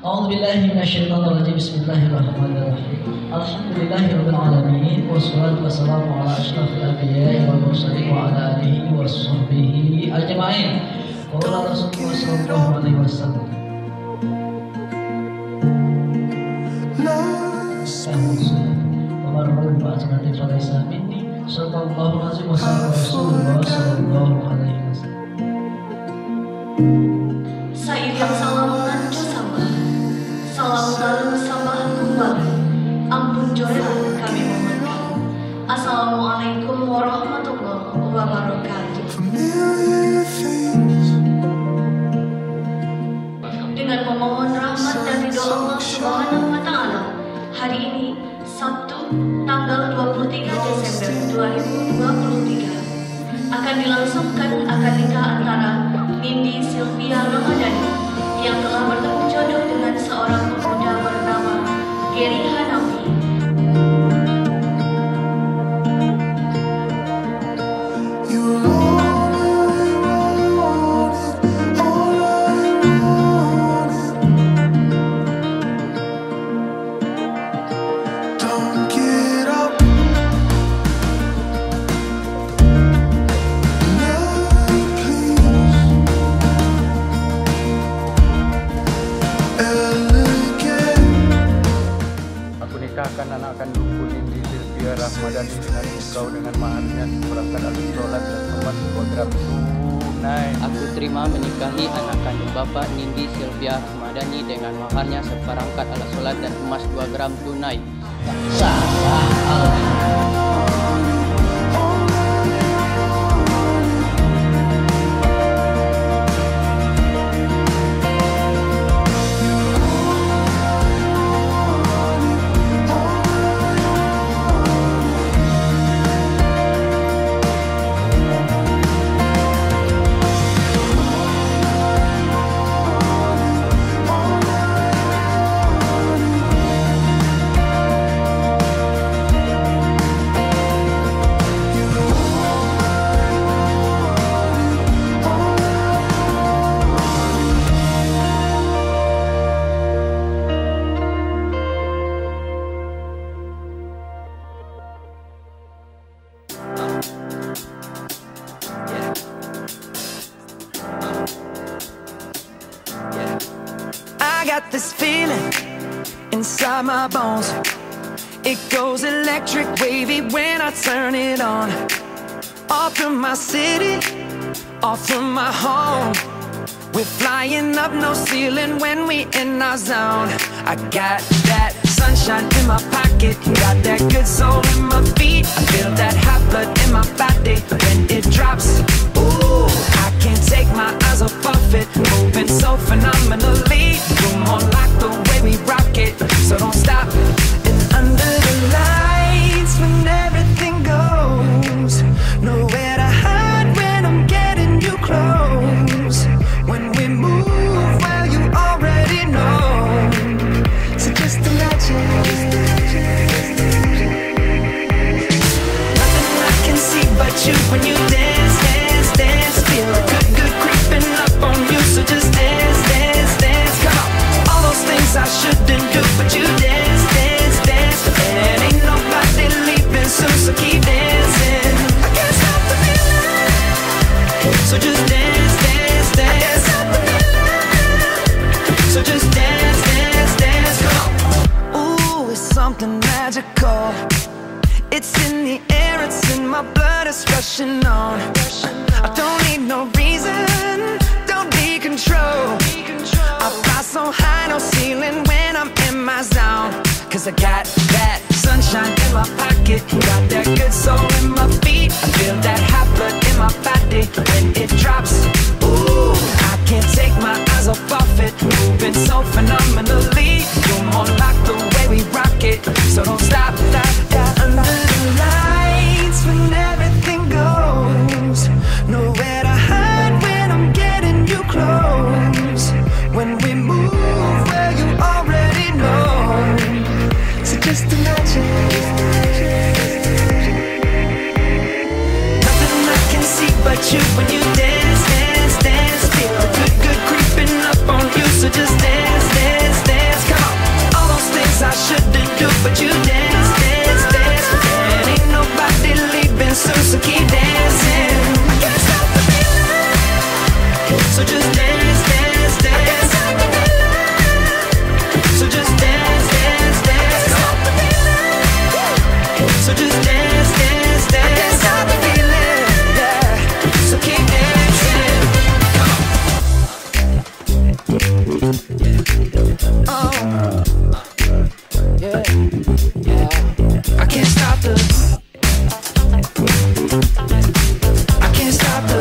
A'udzubillahi minasyaitonirrajim. Bismillahirrahmanirrahim. Alhamdulillahirabbil alamin wassalatu wassalamu ala asyrafil anbiya'i wal mursalin wa ala alihi washabbihi ajmain. Qala Rasulullah sallallahu alaihi wasallam. Sallallahu alaihi wasallam. Sa'iring salamungan sambah, salam lalu sambah kembali. Ampun jorelan kami memohon. Assalamualaikum warahmatullahi wabarakatuh. Dengan memohon rahmat dan ridho Allah Subhanahu wa Ta'ala, hari ini Sabtu tanggal 23 Desember 2023 akan dilangsungkan akad nikah antara Nindi Sylvia Ramadhani yang telah bertemu jodoh dengan seorang pemuda bernama Gary Hanafi. Nikahkan anak kandungku Nindi Sylvia Ramadhani dengan engkau dengan maharnya seperangkat alat sholat dan emas 2 gram tunai. Aku terima menikahi anak kandung Bapak Nindi Sylvia Ramadhani dengan maharnya seperangkat alat sholat dan emas 2 gram tunai. I got this feeling inside my bones. It goes electric wavy when I turn it on. Off from my city, off from my home. We're flying up, no ceiling when we in our zone. I got that sunshine in my pocket, got that good soul in my feet. I feel that hot blood in my body when it drops. Ooh, I can't take my eyes off of it, moving so phenomenally. You're more like the way we rock it, so don't stop. And under the lights when everything goes, nowhere to hide when I'm getting you close. When we move, well, you already know. So just imagine. Nothing I can see but you when you dance, dance, dance. Feel a good, good creeping up on you. So just dance, dance, dance. Come on. All those things I shouldn't do, but you dance, dance, dance. And ain't nobody leaving soon, so keep dancing. I can't stop the feeling. So just dance, dance, dance. I can't stop the feeling. So just dance, dance, dance. Come on. Ooh, it's something magical. It's in the air, it's in my blood, it's rushing on. I don't need no reason, don't be control. I fly so high, no ceiling when I'm in my zone. Cause I got that sunshine in my pocket, got that good soul in my feet. I feel that hot blood in my body when it drops. Ooh, I can't take my eyes off of it, moving so phenomenally. You're more like the way we rock it, so don't stop, stop, stop. Under the lights when everything goes, nowhere to hide when I'm getting you close. When we move, well, you already know. So just imagine. Nothing I can see but you when you dance, dance, dance. Feel a good, good creeping up on you. So just dance, dance. so keep dancing. I can't stop the feeling. So just dance, dance, dance. I can't stop the feeling. So just dance, dance, dance. I can't stop the feeling. So just dance, dance, dance. I can't stop the feeling. Yeah. So keep dancing. Yeah, yeah. I can't stop the. I can't stop the.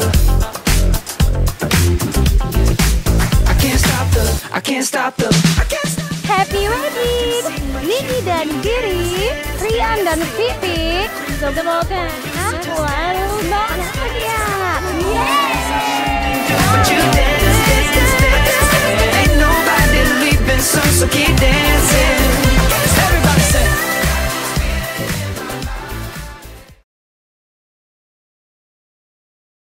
I can't stop the. I can't stop the. I can't stop. Happy wedding, Niki dan Giri, Rian dan Vivi. Semoga selalu bahagia. Yeay! But you dance.